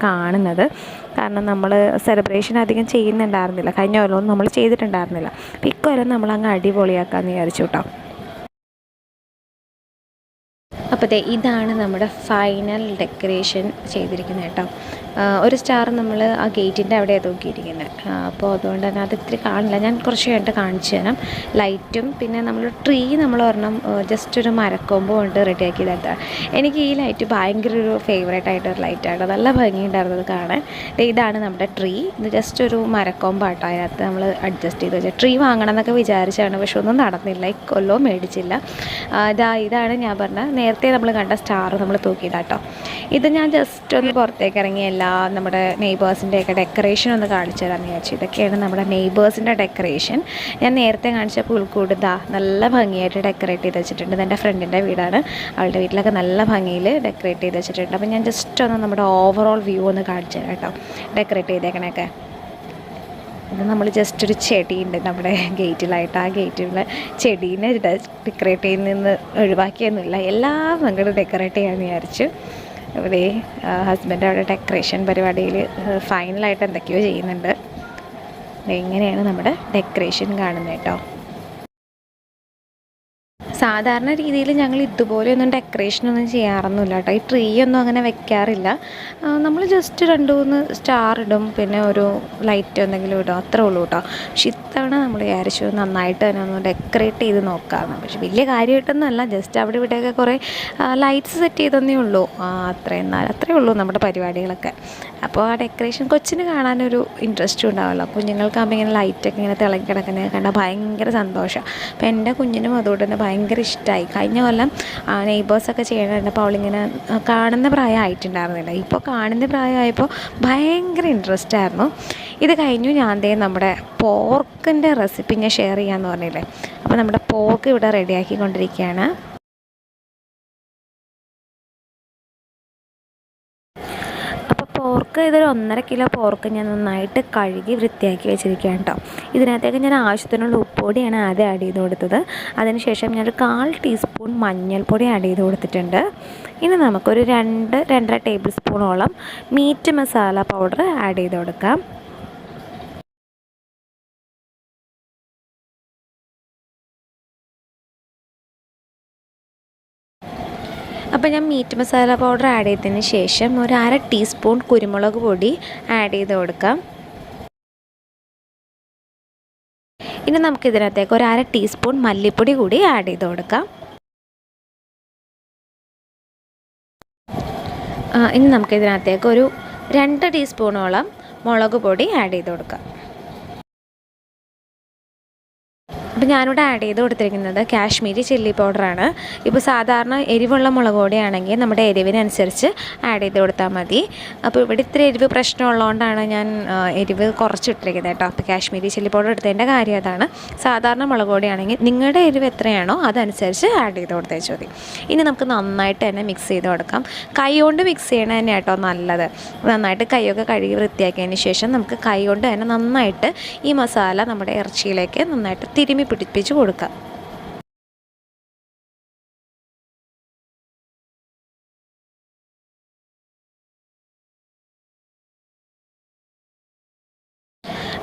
കാണുന്നത്. കാരണം നമ്മൾ സെലിബ്രേഷൻ അധികം ചെയ്യുന്നുണ്ടായിരുന്നില്ല, കഴിഞ്ഞ കൊല്ലമൊന്നും നമ്മൾ ചെയ്തിട്ടുണ്ടായിരുന്നില്ല. അപ്പോൾ ഇക്കൊല്ലം നമ്മളങ്ങ് അടിപൊളിയാക്കാമെന്ന് വിചാരിച്ചു കേട്ടോ. അപ്പോൾ ഇതാണ് നമ്മുടെ ഫൈനൽ ഡെക്കറേഷൻ ചെയ്തിരിക്കുന്നത് കേട്ടോ. ഒരു സ്റ്റാർ നമ്മൾ ആ ഗേറ്റിൻ്റെ അവിടെയാണ് തൂക്കിയിരിക്കുന്നത്. അപ്പോൾ അതുകൊണ്ട് തന്നെ അത് ഇത്തിരി കാണില്ല, ഞാൻ കുറച്ച് കഴിഞ്ഞിട്ട് കാണിച്ചു തരാം. ലൈറ്റും പിന്നെ നമ്മൾ ട്രീ നമ്മൾ ഒരെണ്ണം ജസ്റ്റ് ഒരു മരക്കൊമ്പ് കൊണ്ട് റെഡിയാക്കിയതാണ്. എനിക്ക് ഈ ലൈറ്റ് ഭയങ്കര ഒരു ഫേവറേറ്റ് ആയിട്ടൊരു ലൈറ്റാണ്, നല്ല ഭംഗിയുണ്ടായിരുന്നത് കാണാൻ. ഇതാണ് നമ്മുടെ ട്രീ. ഇത് ജസ്റ്റ് ഒരു മരക്കൊമ്പാട്ടോ, അതിനകത്ത് നമ്മൾ അഡ്ജസ്റ്റ് ചെയ്ത് വെച്ചാൽ ട്രീ വാങ്ങണം എന്നൊക്കെ വിചാരിച്ചാണ്, പക്ഷെ ഒന്നും നടന്നില്ല, ഇക്കൊല്ലവും മേടിച്ചില്ല. ഇതാണ് ഞാൻ പറഞ്ഞ നേരത്തെ നമ്മൾ കണ്ട സ്റ്റാർ നമ്മൾ തൂക്കിയതാട്ടോ. ഇത് ഞാൻ ജസ്റ്റ് ഒന്ന് പുറത്തേക്ക് ഇറങ്ങി നമ്മുടെ നെയ്ബേഴ്സിൻ്റെയൊക്കെ ഡെക്കറേഷൻ ഒന്ന് കാണിച്ചു തരാമെന്ന് വിചാരിച്ചു. ഇതൊക്കെയാണ് നമ്മുടെ നെയ്ബേഴ്സിൻ്റെ ഡെക്കറേഷൻ. ഞാൻ നേരത്തെ കാണിച്ച പുൽക്കൂട് നല്ല ഭംഗിയായിട്ട് ഡെക്കറേറ്റ് ചെയ്ത് വെച്ചിട്ടുണ്ട്. ഇത് എൻ്റെ ഫ്രണ്ടിൻ്റെ വീടാണ്, അവളുടെ വീട്ടിലൊക്കെ നല്ല ഭംഗിയിൽ ഡെക്കറേറ്റ് ചെയ്ത് വെച്ചിട്ടുണ്ട്. അപ്പോൾ ഞാൻ ജസ്റ്റ് ഒന്ന് നമ്മുടെ ഓവറോൾ വ്യൂ ഒന്ന് കാണിച്ചു തരാം കേട്ടോ, ഡെക്കറേറ്റ് ചെയ്തേക്കണൊക്കെ. ഇത് നമ്മൾ ജസ്റ്റ് ഒരു ചെടിയുണ്ട് നമ്മുടെ ഗേറ്റിലായിട്ട്, ആ ഗേറ്റിലുള്ള ചെടീനെ ഡെക്കറേറ്റ് ചെയ്യുന്നതെന്ന് ഒഴിവാക്കിയൊന്നുമില്ല, എല്ലാം അങ്ങോട്ട് ഡെക്കറേറ്റ് ചെയ്യാമെന്ന് വിചാരിച്ചു. ഇവിടെ ഹസ്ബൻഡ് അവിടെ ഡെക്കറേഷൻ പരിപാടിയിൽ ഫൈനലായിട്ട് എന്തൊക്കെയോ ചെയ്യുന്നുണ്ട്. ഇങ്ങനെയാണ് നമ്മുടെ ഡെക്കറേഷൻ കാണുന്നത് കേട്ടോ. സാധാരണ രീതിയിൽ ഞങ്ങൾ ഇതുപോലെയൊന്നും ഡെക്കറേഷനൊന്നും ചെയ്യാറൊന്നുമില്ല കേട്ടോ. ഈ ട്രീ ഒന്നും അങ്ങനെ വെക്കാറില്ല. നമ്മൾ ജസ്റ്റ് 2-3 സ്റ്റാർ ഇടും, പിന്നെ ഒരു ലൈറ്റ് എന്തെങ്കിലും ഇടും, അത്രേ ഉള്ളൂ കേട്ടോ. പക്ഷെ ഇത്തവണ നമ്മൾ വിചാരിച്ചു നന്നായിട്ട് തന്നെ ഒന്ന് ഡെക്കറേറ്റ് ചെയ്ത് നോക്കാമെന്ന്. പക്ഷെ വലിയ കാര്യമായിട്ടൊന്നുമല്ല, ജസ്റ്റ് അവിടെ ഇവിടെയൊക്കെ കുറേ ലൈറ്റ്സ് സെറ്റ് ചെയ്തതന്നേ ഉള്ളൂ. അത്രേ ഉള്ളൂ നമ്മുടെ പരിപാടികളൊക്കെ. അപ്പോൾ ആ ഡെക്കറേഷൻ കൊച്ചിന് കാണാനൊരു ഇൻട്രസ്റ്റും ഉണ്ടാവുമല്ലോ. കുഞ്ഞുങ്ങൾക്കാകുമ്പോൾ ഇങ്ങനെ ലൈറ്റൊക്കെ ഇങ്ങനെ തിളങ്ങി കിടക്കുന്നത് കണ്ടാൽ ഭയങ്കര സന്തോഷമാണ്. അപ്പോൾ എൻ്റെ കുഞ്ഞിനും അതുകൊണ്ട് തന്നെ ഭയങ്കര ഇഷ്ടമായി. കഴിഞ്ഞ കൊല്ലം നെയ്ബേഴ്സൊക്കെ ചെയ്യണുണ്ട്, അപ്പോൾ അവളിങ്ങനെ കാണുന്ന പ്രായമായിട്ടുണ്ടായിരുന്നില്ല, ഇപ്പോൾ കാണുന്ന പ്രായമായപ്പോൾ ഭയങ്കര ഇൻട്രസ്റ്റ് ആയിരുന്നു. ഇത് കഴിഞ്ഞു ഞാൻ നമ്മുടെ പോർക്കിൻ്റെ റെസിപ്പി ഞാൻ ഷെയർ ചെയ്യാമെന്ന് പറഞ്ഞില്ലേ. അപ്പോൾ നമ്മുടെ പോർക്ക് ഇവിടെ റെഡിയാക്കിക്കൊണ്ടിരിക്കുകയാണ്. പോർക്ക് ഇതൊരു 1.5 കിലോ പോർക്ക് ഞാൻ നന്നായിട്ട് കഴുകി വൃത്തിയാക്കി വെച്ചിരിക്കുകയാണ് കേട്ടോ. ഇതിനകത്തേക്ക് ഞാൻ ആവശ്യത്തിനുള്ള ഉപ്പുപൊടിയാണ് ആദ്യം ആഡ് ചെയ്ത് കൊടുത്തത്. അതിനുശേഷം ഞാനൊരു 1/4 ടീസ്പൂൺ മഞ്ഞൾപ്പൊടി ആഡ് ചെയ്ത് കൊടുത്തിട്ടുണ്ട്. ഇനി നമുക്കൊരു 2-2.5 ടേബിൾ സ്പൂണോളം മീറ്റ് മസാല പൗഡർ ആഡ് ചെയ്ത് കൊടുക്കാം. അപ്പോൾ ഞാൻ മീറ്റ് മസാല പൗഡർ ആഡ് ചെയ്തതിന് ശേഷം ഒരു 1/2 ടീസ്പൂൺ കുരുമുളക് പൊടി ആഡ് ചെയ്ത് കൊടുക്കാം. ഇനി നമുക്കിതിനകത്തേക്ക് ഒരു 1/2 ടീസ്പൂൺ മല്ലിപ്പൊടി കൂടി ആഡ് ചെയ്ത് കൊടുക്കാം. ഇനി നമുക്കിതിനകത്തേക്ക് ഒരു 2 ടീസ്പൂണോളം മുളക് പൊടി ആഡ് ചെയ്ത് കൊടുക്കാം. അപ്പോൾ ഞാനിവിടെ ആഡ് ചെയ്ത് കൊടുത്തിരിക്കുന്നത് കാശ്മീരി ചില്ലി പൗഡറാണ്. ഇപ്പോൾ സാധാരണ എരിവുള്ള മുളക് പൊടിയാണെങ്കിൽ നമ്മുടെ എരിവിനനുസരിച്ച് ആഡ് ചെയ്ത് കൊടുത്താൽ മതി. അപ്പോൾ ഇവിടെ ഇത്തിരി എരിവ് പ്രശ്നമുള്ളതുകൊണ്ടാണ് ഞാൻ എരിവ് കുറച്ചിട്ടിരിക്കുന്നത് കേട്ടോ. അപ്പോൾ കാശ്മീരി ചില്ലി പൗഡർ എടുത്തതിൻ്റെ കാര്യം അതാണ്. സാധാരണ മുളക് പൊടിയാണെങ്കിൽ നിങ്ങളുടെ എരിവ് എത്രയാണോ അതനുസരിച്ച് ആഡ് ചെയ്ത് കൊടുത്തേച്ചാൽ മതി. ഇനി നമുക്ക് നന്നായിട്ട് തന്നെ മിക്സ് ചെയ്ത് കൊടുക്കാം. കൈ കൊണ്ട് മിക്സ് ചെയ്യണത് തന്നെ കേട്ടോ നല്ലത്. നന്നായിട്ട് കൈയൊക്കെ കഴുകി വൃത്തിയാക്കിയതിന് ശേഷം നമുക്ക് കൈ കൊണ്ട് തന്നെ നന്നായിട്ട് ഈ മസാല നമ്മുടെ ഇറച്ചിയിലേക്ക് നന്നായിട്ട് തിരുമ്മി പിടിപ്പിച്ച് കൊടുക്കുക.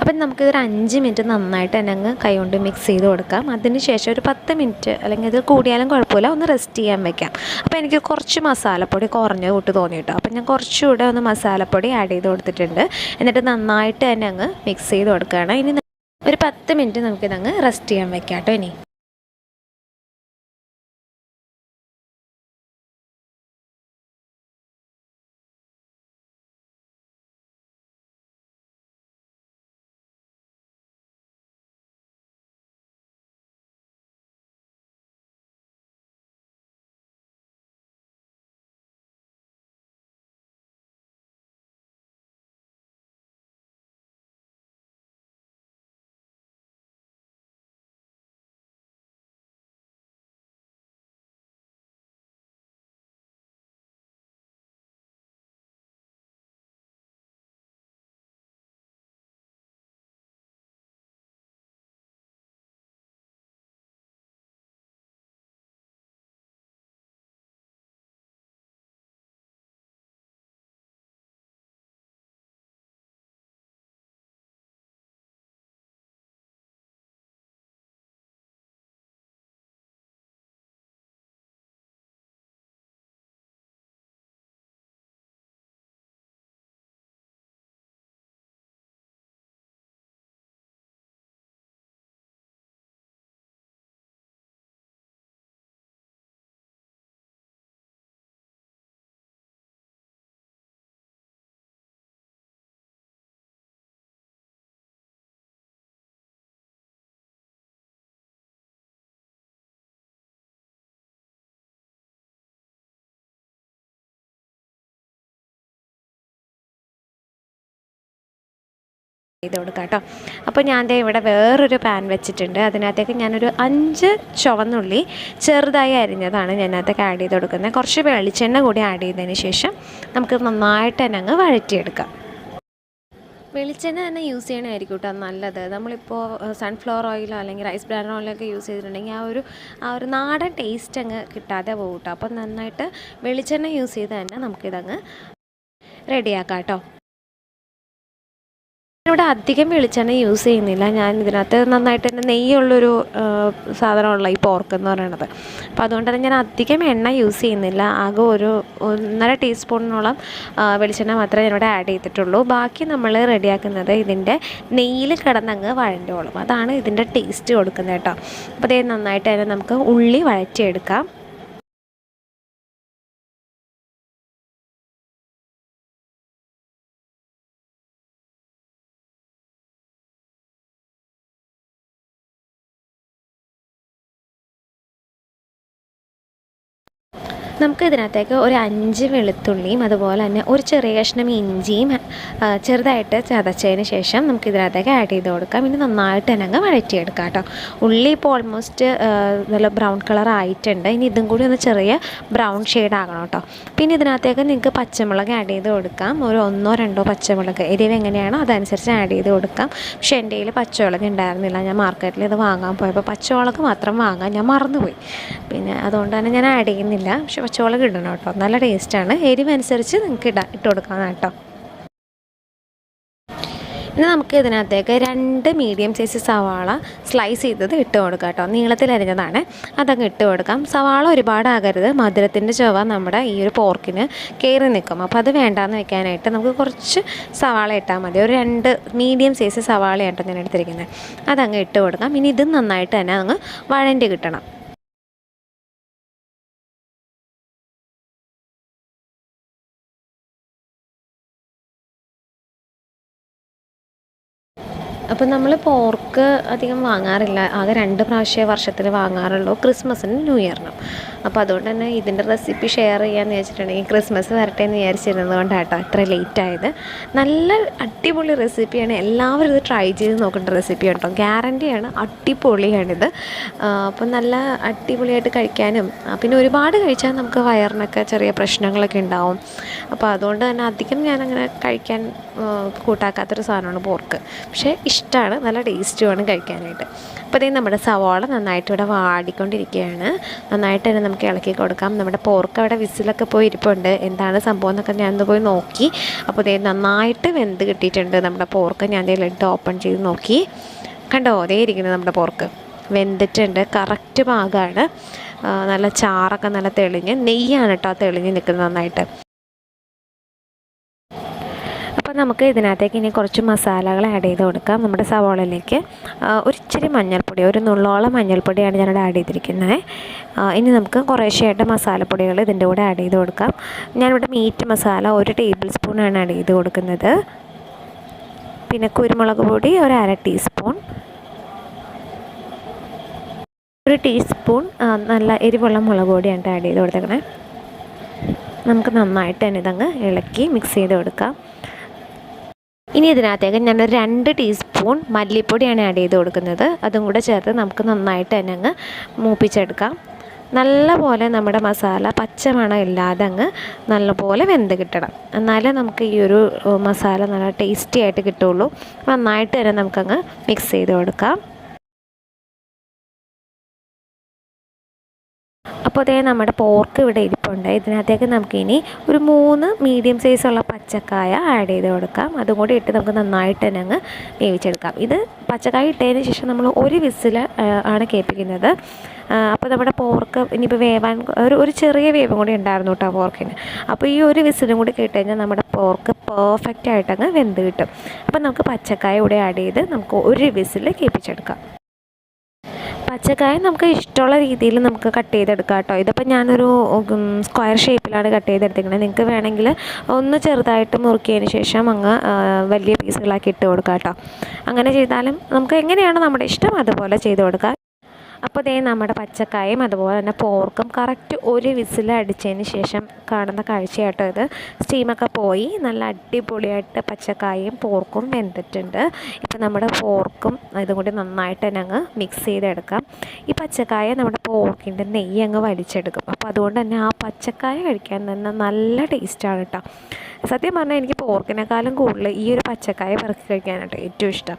അപ്പം നമുക്കിതൊരു 5 മിനിറ്റ് നന്നായിട്ട് തന്നെ അങ്ങ് കൈകൊണ്ട് മിക്സ് ചെയ്ത് കൊടുക്കാം. അതിന് ശേഷം ഒരു 10 മിനിറ്റ് അല്ലെങ്കിൽ ഇത് കൂടിയാലും കുഴപ്പമില്ല, ഒന്ന് റെസ്റ്റ് ചെയ്യാൻ വെക്കാം. അപ്പോൾ എനിക്ക് കുറച്ച് മസാലപ്പൊടി കുറഞ്ഞ കൂട്ട് തോന്നി കേട്ടോ. അപ്പം ഞാൻ കുറച്ചുകൂടെ ഒന്ന് മസാലപ്പൊടി ആഡ് ചെയ്ത് കൊടുത്തിട്ടുണ്ട്. എന്നിട്ട് നന്നായിട്ട് തന്നെ അങ്ങ് മിക്സ് ചെയ്ത് കൊടുക്കുകയാണ്. ഇനി ഒരു 10 മിനിറ്റ് നമുക്കിതങ്ങ് റെസ്റ്റ് ചെയ്യാൻ വെക്കാം കേട്ടോ. ഇനി ചെയ്ത് കൊടുക്കാം കേട്ടോ. അപ്പോൾ ഞാൻ ദേ ഇവിടെ വേറൊരു പാൻ വെച്ചിട്ടുണ്ട്. അതിനകത്തേക്ക് ഞാനൊരു 5 ചുവന്നുള്ളി ചെറുതായി അരിഞ്ഞതാണ് ഞാനകത്തേക്ക് ആഡ് ചെയ്ത് കൊടുക്കുന്നത്. കുറച്ച് വെളിച്ചെണ്ണ കൂടി ആഡ് ചെയ്തതിന് ശേഷം നമുക്ക് നന്നായിട്ട് തന്നെ അങ്ങ് വഴറ്റിയെടുക്കാം. വെളിച്ചെണ്ണ തന്നെ യൂസ് ചെയ്യണമായിരിക്കും കേട്ടോ നല്ലത്. നമ്മളിപ്പോൾ സൺഫ്ലവർ ഓയിലോ അല്ലെങ്കിൽ റൈസ് ബ്രാൻ ഓയിലൊക്കെ യൂസ് ചെയ്തിട്ടുണ്ടെങ്കിൽ ആ ഒരു നാടൻ ടേസ്റ്റ് അങ്ങ് കിട്ടാതെ പോകും കേട്ടോ. അപ്പോൾ നന്നായിട്ട് വെളിച്ചെണ്ണ യൂസ് ചെയ്ത് തന്നെ നമുക്കിതങ്ങ് റെഡിയാക്കാം കേട്ടോ. ഇവിടെ അധികം വെളിച്ചെണ്ണ യൂസ് ചെയ്യുന്നില്ല. ഞാൻ ഇതിനകത്ത് നന്നായിട്ട് തന്നെ നെയ്യുള്ളൊരു സാധനമുള്ള ഈ പോർക്ക് എന്ന് പറയുന്നത്. അപ്പോൾ അതുകൊണ്ട് തന്നെ ഞാൻ അധികം എണ്ണ യൂസ് ചെയ്യുന്നില്ല. ആകെ ഒരു 1.5 ടീസ്പൂണിനോളം വെളിച്ചെണ്ണ മാത്രമേ ഞാനിവിടെ ആഡ് ചെയ്തിട്ടുള്ളൂ. ബാക്കി നമ്മൾ റെഡിയാക്കുന്നത് ഇതിൻ്റെ നെയ്യിൽ കിടന്നങ്ങ് വഴണ്ടോളും. അതാണ് ഇതിൻ്റെ ടേസ്റ്റ് കൊടുക്കുന്നത് കേട്ടോ. അപ്പോൾ ഇത് നന്നായിട്ട് തന്നെ നമുക്ക് ഉള്ളി വഴറ്റിയെടുക്കാം. നമുക്ക് ഇതിനകത്തേക്ക് ഒരു 5 വെളുത്തുള്ളിയും അതുപോലെ തന്നെ ഒരു ചെറിയ കഷ്ണം ഇഞ്ചിയും ചെറുതായിട്ട് ചതച്ചതിന് ശേഷം നമുക്ക് ഇതിനകത്തേക്ക് ആഡ് ചെയ്ത് കൊടുക്കാം. ഇനി നന്നായിട്ട് തന്നെ അങ്ങ് വഴറ്റിയെടുക്കാം കേട്ടോ. ഉള്ളി ഇപ്പോൾ ഓൾമോസ്റ്റ് നല്ല ബ്രൗൺ കളർ ആയിട്ടുണ്ട്. ഇനി ഇതും കൂടി ഒന്ന് ചെറിയ ബ്രൗൺ ഷെയ്ഡ് ആകണം കേട്ടോ. പിന്നെ ഇതിനകത്തേക്ക് നിങ്ങൾക്ക് പച്ചമുളക് ആഡ് ചെയ്ത് കൊടുക്കാം. ഒരു 1-2 പച്ചമുളക് എരിവ് എങ്ങനെയാണോ അതനുസരിച്ച് ആഡ് ചെയ്ത് കൊടുക്കാം. പക്ഷേ എൻ്റെ കയ്യിൽ പച്ചമുളക് ഉണ്ടായിരുന്നില്ല. ഞാൻ മാർക്കറ്റിൽ ഇത് വാങ്ങാൻ പോയപ്പോൾ പച്ചമുളക് മാത്രം വാങ്ങാൻ ഞാൻ മറന്നുപോയി. പിന്നെ അതുകൊണ്ട് തന്നെ ഞാൻ ആഡ് ചെയ്യുന്നില്ല. പക്ഷെ പച്ചമുളക് ഇടണം കേട്ടോ. നല്ല ടേസ്റ്റാണ്. എരിവനുസരിച്ച് നിങ്ങൾക്ക് ഇട്ട് കൊടുക്കാം കേട്ടോ. ഇനി നമുക്ക് ഇതിനകത്തേക്ക് 2 മീഡിയം സൈസ് സവാള സ്ലൈസ് ചെയ്തത് ഇട്ട് കൊടുക്കാം കേട്ടോ. നീളത്തിലരിഞ്ഞതാണ്. അതങ്ങ് ഇട്ട് കൊടുക്കാം. സവാള ഒരുപാടാകരുത്. മധുരത്തിൻ്റെ ചുവ നമ്മുടെ ഈ ഒരു പോർക്കിന് കയറി നിൽക്കും. അപ്പോൾ അത് വേണ്ടാന്ന് വെക്കാനായിട്ട് നമുക്ക് കുറച്ച് സവാള ഇട്ടാൽ മതി. ഒരു 2 മീഡിയം സൈസ് സവാളയാണ് കേട്ടോ ഞാൻ എടുത്തിരിക്കുന്നത്. അതങ്ങ് ഇട്ട് കൊടുക്കാം. ഇനി ഇത് നന്നായിട്ട് തന്നെ അങ്ങ് വഴണ്ടി കിട്ടണം. അപ്പോൾ നമ്മൾ പോർക്ക് അധികം വാങ്ങാറില്ല. ആകെ 2 പ്രാവശ്യമേ വർഷത്തിൽ വാങ്ങാറുള്ളൂ, ക്രിസ്മസിനും ന്യൂ ഇയറിനും. അപ്പോൾ അതുകൊണ്ട് തന്നെ ഇതിൻ്റെ റെസിപ്പി ഷെയർ ചെയ്യാമെന്ന് വെച്ചിട്ടുണ്ടെങ്കിൽ ക്രിസ്മസ് വരട്ടെ എന്ന് വിചാരിച്ചിരുന്നത് കൊണ്ടാട്ടോ ഇത്ര ലേറ്റ് ആയത്. നല്ല അടിപൊളി റെസിപ്പിയാണ്. എല്ലാവരും ഇത് ട്രൈ ചെയ്ത് നോക്കേണ്ട റെസിപ്പി കേട്ടോ. ഗ്യാരണ്ടിയാണ്, അടിപൊളിയാണിത്. അപ്പം നല്ല അടിപൊളിയായിട്ട് കഴിക്കാനും പിന്നെ ഒരുപാട് കഴിച്ചാൽ നമുക്ക് വയറിനൊക്കെ ചെറിയ പ്രശ്നങ്ങളൊക്കെ ഉണ്ടാവും. അപ്പോൾ അതുകൊണ്ട് തന്നെ അധികം ഞാനങ്ങനെ കഴിക്കാൻ കൂട്ടാക്കാത്തൊരു സാധനമാണ് പോർക്ക്. പക്ഷേ ഇഷ്ടമാണ്, നല്ല ടേസ്റ്റുമാണ് കഴിക്കാനായിട്ട്. അപ്പോൾ ഇതേ നമ്മുടെ സവാള നന്നായിട്ട് ഇവിടെ വാടിക്കൊണ്ടിരിക്കുകയാണ്. നന്നായിട്ട് തന്നെ നമുക്ക് ഇളക്കി കൊടുക്കാം. നമ്മുടെ പോർക്ക് അവിടെ വിസിലൊക്കെ പോയി ഇരിപ്പുണ്ട്. എന്താണ് സംഭവം എന്നൊക്കെ ഞാനൊന്ന് പോയി നോക്കി. അപ്പോൾ ഇതേ നന്നായിട്ട് വെന്ത് കിട്ടിയിട്ടുണ്ട് നമ്മുടെ പോർക്ക്. ഞാൻ ദേ ലിഡ് ഓപ്പൺ ചെയ്ത് നോക്കി. കണ്ടോ, അതേ ഇരിക്കുന്നത് നമ്മുടെ പോർക്ക് വെന്തിട്ടുണ്ട്. കറക്റ്റ് പാകമാണ്. നല്ല ചാറൊക്കെ നല്ല തെളിഞ്ഞ്, നെയ്യാണ് കേട്ടോ തെളിഞ്ഞ് നിൽക്കുന്നത് നന്നായിട്ട്. അപ്പോൾ നമുക്ക് ഇതിനകത്തേക്ക് ഇനി കുറച്ച് മസാലകൾ ആഡ് ചെയ്ത് കൊടുക്കാം. നമ്മുടെ സവാളയിലേക്ക് ഒരു ഇച്ചിരി മഞ്ഞൾപ്പൊടി, ഒരു നുള്ളോളം മഞ്ഞൾപ്പൊടിയാണ് ഞാനിവിടെ ആഡ് ചെയ്തിരിക്കുന്നത്. ഇനി നമുക്ക് കുറേശ്ശെയായിട്ട് മസാലപ്പൊടികൾ ഇതിൻ്റെ കൂടെ ആഡ് ചെയ്ത് കൊടുക്കാം. ഞാനിവിടെ മീറ്റ് മസാല 1 ടേബിൾ സ്പൂണാണ് ആഡ് ചെയ്ത് കൊടുക്കുന്നത്. പിന്നെ കുരുമുളക് പൊടി ഒരു 1/2 ടീസ്പൂൺ, 1 ടീസ്പൂൺ നല്ല എരിവുള്ള മുളക് പൊടിയാണ് ആഡ് ചെയ്ത് കൊടുത്തേക്കണേ. നമുക്ക് നന്നായിട്ട് തന്നെ ഇതങ്ങ് ഇളക്കി മിക്സ് ചെയ്ത് കൊടുക്കാം. ഇനി ഇതിനകത്തേക്ക് ഞാൻ 2 ടീസ്പൂൺ മല്ലിപ്പൊടിയാണ് ആഡ് ചെയ്ത് കൊടുക്കുന്നത്. അതും കൂടെ ചേർത്ത് നമുക്ക് നന്നായിട്ട് തന്നെ അങ്ങ് മൂപ്പിച്ചെടുക്കാം. നല്ലപോലെ നമ്മുടെ മസാല പച്ചമണം ഇല്ലാതെ അങ്ങ് നല്ലപോലെ വെന്ത് കിട്ടണം. എന്നാലേ നമുക്ക് ഈ ഒരു മസാല നല്ല ടേസ്റ്റി ആയിട്ട് കിട്ടുള്ളൂ. നന്നായിട്ട് തന്നെ നമുക്കങ്ങ് മിക്സ് ചെയ്ത് കൊടുക്കാം. അപ്പോൾ അതേ നമ്മുടെ പോർക്ക് ഇവിടെ ഇരിപ്പുണ്ട്. ഇതിനകത്തേക്ക് നമുക്കിനി ഒരു 3 മീഡിയം സൈസുള്ള പച്ചക്കായ ആഡ് ചെയ്ത് കൊടുക്കാം. അതും കൂടി ഇട്ട് നമുക്ക് നന്നായിട്ട് തന്നെ അങ്ങ് വേവിച്ചെടുക്കാം. ഇത് പച്ചക്കായ ഇട്ടതിന് ശേഷം നമ്മൾ 1 വിസിൽ ആണ് കേൾപ്പിക്കുന്നത്. അപ്പോൾ നമ്മുടെ പോർക്ക് ഇനിയിപ്പോൾ വേവാൻ ഒരു ചെറിയ വേവും കൂടി ഉണ്ടായിരുന്നു കേട്ടോ പോർക്കിന്. അപ്പോൾ ഈ 1 വിസിലും കൂടി കേട്ട് കഴിഞ്ഞാൽ നമ്മുടെ പോർക്ക് പെർഫെക്റ്റ് ആയിട്ടങ്ങ് വെന്ത് കിട്ടും. അപ്പോൾ നമുക്ക് പച്ചക്കായ കൂടെ ആഡ് ചെയ്ത് നമുക്ക് 1 വിസിൽ കേൾപ്പിച്ചെടുക്കാം. പച്ചക്കായ നമുക്ക് ഇഷ്ടമുള്ള രീതിയിൽ നമുക്ക് കട്ട് ചെയ്തെടുക്കാം കേട്ടോ. ഇതിപ്പോൾ ഞാനൊരു സ്ക്വയർ ഷേപ്പിലാണ് കട്ട് ചെയ്തെടുത്തിരിക്കുന്നത്. നിങ്ങൾക്ക് വേണമെങ്കിൽ ഒന്ന് ചെറുതായിട്ട് മുറുക്കിയതിന് ശേഷം അങ്ങ് വലിയ പീസുകളാക്കി ഇട്ട് കൊടുക്കാം കേട്ടോ. അങ്ങനെ ചെയ്താലും നമുക്ക് എങ്ങനെയാണ് നമ്മുടെ ഇഷ്ടം അതുപോലെ ചെയ്ത് കൊടുക്കാം. അപ്പോൾ ദേ നമ്മുടെ പച്ചക്കായും അതുപോലെ തന്നെ പോർക്കും കറക്റ്റ് ഒരു വിസിൽ അടിച്ചതിന് ശേഷം കാണുന്ന കാഴ്ചയായിട്ടോ ഇത്. സ്റ്റീമൊക്കെ പോയി നല്ല അടിപൊളിയായിട്ട് പച്ചക്കായും പോർക്കും വെന്തിട്ടുണ്ട്. ഇപ്പോൾ നമ്മുടെ പോർക്കും ഇതും കൂടി നന്നായിട്ട് തന്നെ അങ്ങ് മിക്സ് ചെയ്തെടുക്കാം. ഈ പച്ചക്കായ നമ്മുടെ പോർക്കിൻ്റെ നെയ്യ് അങ്ങ് വലിച്ചെടുക്കും. അപ്പോൾ അതുകൊണ്ട് തന്നെ ആ പച്ചക്കായ കഴിക്കാൻ തന്നെ നല്ല ടേസ്റ്റാണ് കേട്ടോ. സത്യം പറഞ്ഞാൽ എനിക്ക് പോർക്കിനേക്കാളും കൂടുതൽ ഈ ഒരു പച്ചക്കായ പെറുക്കി കഴിക്കാനായിട്ട് ഏറ്റവും ഇഷ്ടം.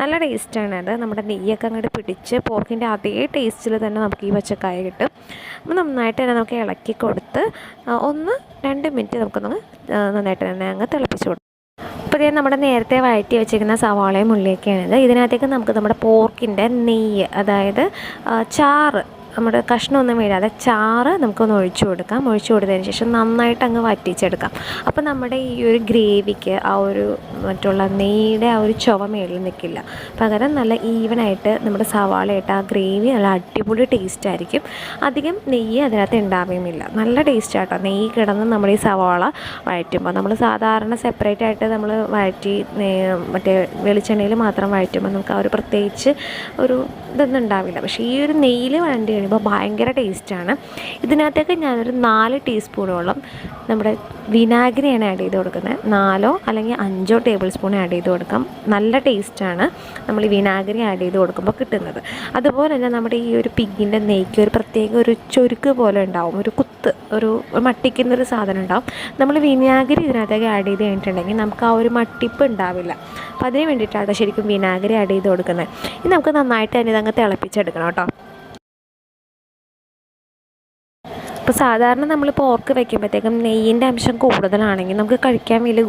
നല്ല ടേസ്റ്റാണ് അത്. നമ്മുടെ നെയ്യൊക്കെ അങ്ങോട്ട് പിടിച്ച് പോർക്കിൻ്റെ അതേ ടേസ്റ്റിൽ തന്നെ നമുക്ക് ഈ പച്ചക്കായ കിട്ടും. അപ്പോൾ നന്നായിട്ട് തന്നെ നമുക്ക് ഇളക്കി കൊടുത്ത് 1-2 മിനിറ്റ് നമുക്കൊന്ന് നന്നായിട്ട് തന്നെ അങ്ങ് തിളപ്പിച്ച് കൊടുക്കും. അപ്പോൾ ഇത് നമ്മുടെ നേരത്തെ വഴറ്റി വെച്ചിരിക്കുന്ന സവാളയും ഉള്ളിയൊക്കെയാണിത്. ഇതിനകത്തേക്ക് നമുക്ക് നമ്മുടെ പോർക്കിൻ്റെ നെയ്യ്, അതായത് ചാറ്, നമ്മുടെ കഷ്ണമൊന്നും വീഴാതെ ചാറ് നമുക്കൊന്ന് ഒഴിച്ചു കൊടുക്കാം. ഒഴിച്ചു കൊടുത്തതിന് ശേഷം നന്നായിട്ട് അങ്ങ് വറ്റിച്ചെടുക്കാം. അപ്പോൾ നമ്മുടെ ഈ ഒരു ഗ്രേവിക്ക് ആ ഒരു മറ്റുള്ള നെയ്യുടെ ആ ഒരു ചുവ മേളിൽ നിൽക്കില്ല. പകരം നല്ല ഈവനായിട്ട് നമ്മുടെ സവാളയായിട്ട് ആ ഗ്രേവി നല്ല അടിപൊളി ടേസ്റ്റ് ആയിരിക്കും. അധികം നെയ്യ് അതിനകത്ത് ഉണ്ടാവുകയുമില്ല. നല്ല ടേസ്റ്റ് ആട്ടോ നെയ്യ് കിടന്ന് നമ്മൾ ഈ സവാള വഴറ്റുമ്പോൾ. നമ്മൾ സാധാരണ സെപ്പറേറ്റ് ആയിട്ട് നമ്മൾ വഴറ്റി മറ്റേ വെളിച്ചെണ്ണയിൽ മാത്രം വഴറ്റുമ്പോൾ നമുക്ക് ആ ഒരു പ്രത്യേകിച്ച് ഒരു ഇതൊന്നും ഉണ്ടാവില്ല. പക്ഷേ ഈ ഒരു നെയ്യിൽ വഴണ്ടി കഴിയുമ്പോൾ ഭയങ്കര ടേസ്റ്റാണ്. ഇതിനകത്തേക്ക് ഞാനൊരു 4 ടീസ്പൂണോളം നമ്മുടെ വിനാഗിരിയാണ് ആഡ് ചെയ്ത് കൊടുക്കുന്നത്. 4 അല്ലെങ്കിൽ 5 ടേബിൾ സ്പൂൺ ആഡ് ചെയ്ത് കൊടുക്കാം. നല്ല ടേസ്റ്റാണ് നമ്മൾ ഈ വിനാഗിരി ആഡ് ചെയ്ത് കൊടുക്കുമ്പോൾ കിട്ടുന്നത്. അതുപോലെ തന്നെ നമ്മുടെ ഈ ഒരു പിഗിൻ്റെ നെയ്ക്ക് ഒരു പ്രത്യേക ഒരു ചൊരുക്ക് പോലെ ഉണ്ടാവും, ഒരു കുത്ത്, ഒരു മട്ടിക്കുന്നൊരു സാധനം ഉണ്ടാവും. നമ്മൾ വിനാഗിരി ഇതിനകത്തേക്ക് ആഡ് ചെയ്ത് കഴിഞ്ഞിട്ടുണ്ടെങ്കിൽ നമുക്ക് ആ ഒരു മട്ടിപ്പ് ഉണ്ടാവില്ല. അപ്പോൾ അതിന് വേണ്ടിയിട്ടാണ് ശരിക്കും വിനാഗിരി ആഡ് ചെയ്ത് കൊടുക്കുന്നത്. ഇനി നമുക്ക് നന്നായിട്ട് തന്നെ ഇതങ്ങ് തിളപ്പിച്ചെടുക്കണം കേട്ടോ. ഇപ്പോൾ സാധാരണ നമ്മൾ പോർക്ക് വയ്ക്കുമ്പോഴത്തേക്കും നെയ്യിൻ്റെ അംശം കൂടുതലാണെങ്കിൽ നമുക്ക് കഴിക്കാൻ വലിയ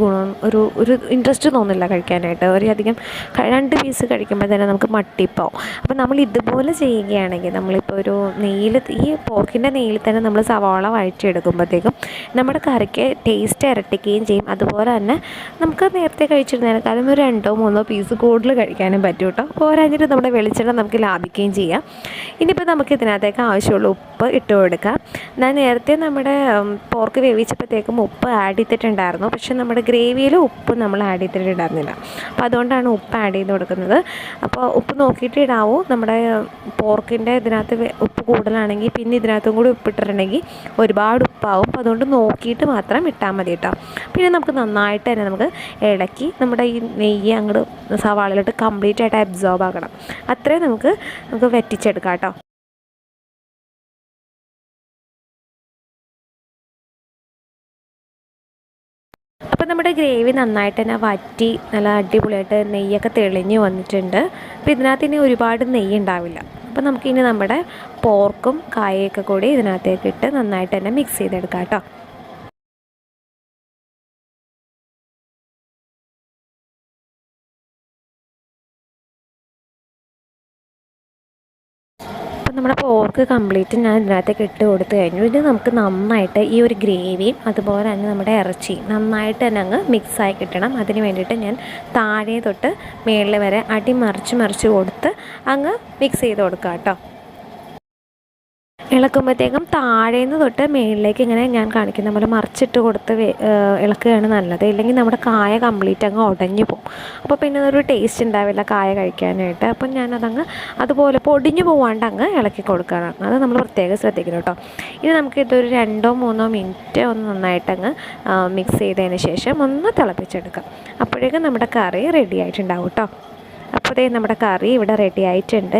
ഒരു ഇൻട്രസ്റ്റ് തോന്നില്ല കഴിക്കാനായിട്ട്. അധികം 2 പീസ് കഴിക്കുമ്പോൾ തന്നെ നമുക്ക് മട്ടിപ്പാവും. അപ്പോൾ നമ്മൾ ഇതുപോലെ ചെയ്യുകയാണെങ്കിൽ നമ്മളിപ്പോൾ ഒരു നെയ്യിൽ, ഈ പോർക്കിൻ്റെ നെയ്യിൽ തന്നെ നമ്മൾ സവാള വഴറ്റിയെടുക്കുമ്പോഴത്തേക്കും നമ്മുടെ കറിക്ക് ടേസ്റ്റ് ഇരട്ടിക്കുകയും ചെയ്യും. അതുപോലെ തന്നെ നമുക്ക് നേരത്തെ കഴിച്ചിരുന്നതിനേക്കാളും ഒരു 2-3 പീസ് കൂടുതൽ കഴിക്കാനും പറ്റും കേട്ടോ. പോരാഞ്ഞിട്ട് നമ്മുടെ വെളിച്ചെണ്ണ നമുക്ക് ലാഭിക്കുകയും ചെയ്യാം. ഇനിയിപ്പോൾ നമുക്ക് ഇതിനകത്തേക്ക് ആവശ്യമുള്ള ഉപ്പ് ഇട്ട് കൊടുക്കാം. ഞാൻ നേരത്തെ നമ്മുടെ പോർക്ക് വേവിച്ചപ്പോഴത്തേക്കും ഉപ്പ് ആഡ് ചെയ്തിട്ടുണ്ടായിരുന്നു. പക്ഷേ നമ്മുടെ ഗ്രേവിയിൽ ഉപ്പ് നമ്മൾ ആഡ് ചെയ്തിട്ടുണ്ടായിരുന്നില്ല. അപ്പോൾ അതുകൊണ്ടാണ് ഉപ്പ് ആഡ് ചെയ്ത് കൊടുക്കുന്നത്. അപ്പോൾ ഉപ്പ് നോക്കിയിട്ട് ഇടാവൂ. നമ്മുടെ പോർക്കിൻ്റെ ഇതിനകത്ത് ഉപ്പ് കൂടുതലാണെങ്കിൽ പിന്നെ ഇതിനകത്തും കൂടി ഉപ്പിട്ടിട്ടുണ്ടെങ്കിൽ ഒരുപാട് ഉപ്പാവും. അപ്പോൾ അതുകൊണ്ട് നോക്കിയിട്ട് മാത്രം ഇട്ടാൽ മതി കേട്ടോ. പിന്നെ നമുക്ക് നന്നായിട്ട് തന്നെ നമുക്ക് ഇളക്കി നമ്മുടെ ഈ നെയ്യ് അങ്ങോട്ട് സവാളയിലോട്ട് കംപ്ലീറ്റ് ആയിട്ട് അബ്സോർബ് ആക്കണം. അത്രയും നമുക്ക് വറ്റിച്ചെടുക്കാം കേട്ടോ. അപ്പോൾ നമ്മുടെ ഗ്രേവി നന്നായിട്ട് തന്നെ വറ്റി നല്ല അടിപൊളിയായിട്ട് നെയ്യൊക്കെ തെളിഞ്ഞ് വന്നിട്ടുണ്ട്. അപ്പോൾ ഇതിനകത്ത് ഇനി ഒരുപാട് നെയ്യ് ഉണ്ടാവില്ല. അപ്പോൾ നമുക്കിനി നമ്മുടെ പോർക്കും കായയൊക്കെ കൂടി ഇതിനകത്തേക്ക് ഇട്ട് നന്നായിട്ട് തന്നെ മിക്സ് ചെയ്തെടുക്കാം കേട്ടോ. നമ്മുടെ പോർക്ക് കംപ്ലീറ്റ് ഞാൻ ഇതിനകത്തേക്ക് ഇട്ട് കൊടുത്തു കഴിഞ്ഞു. ഇത് നമുക്ക് നന്നായിട്ട് ഈ ഒരു ഗ്രേവിയും അതുപോലെ തന്നെ നമ്മുടെ ഇറച്ചി നന്നായിട്ട് തന്നെ അങ്ങ് മിക്സായി കിട്ടണം. അതിന് വേണ്ടിയിട്ട് ഞാൻ താഴെ തൊട്ട് മേളിൽ വരെ മറിച്ച് കൊടുത്ത് അങ്ങ് മിക്സ് ചെയ്ത് കൊടുക്കാം കേട്ടോ. ഇളക്കുമ്പോഴത്തേക്കും താഴേന്ന് തൊട്ട് മേളിലേക്ക് ഇങ്ങനെ ഞാൻ കാണിക്കുന്ന പോലെ മറിച്ചിട്ട് കൊടുത്ത് ഇളക്കുകയാണ് നല്ലത്. ഇല്ലെങ്കിൽ നമ്മുടെ കായ കംപ്ലീറ്റ് അങ്ങ് ഉടഞ്ഞു പോകും. അപ്പോൾ പിന്നെ അതൊരു ടേസ്റ്റ് ഉണ്ടാവില്ല കായ കഴിക്കാനായിട്ട്. അപ്പം ഞാനതങ്ങ് അതുപോലെ പൊടിഞ്ഞു പോവാണ്ട് അങ്ങ് ഇളക്കി കൊടുക്കണം. അത് നമ്മൾ പ്രത്യേകം ശ്രദ്ധിക്കണം കേട്ടോ. ഇനി നമുക്കിതൊരു 2-3 മിനിറ്റ് ഒന്ന് നന്നായിട്ടങ്ങ് മിക്സ് ചെയ്തതിന് ശേഷം ഒന്ന് തിളപ്പിച്ചെടുക്കാം. അപ്പോഴേക്കും നമ്മുടെ കറി റെഡി ആയിട്ടുണ്ടാവും കേട്ടോ. അപ്പോൾ നമ്മുടെ കറി ഇവിടെ റെഡി ആയിട്ടുണ്ട്.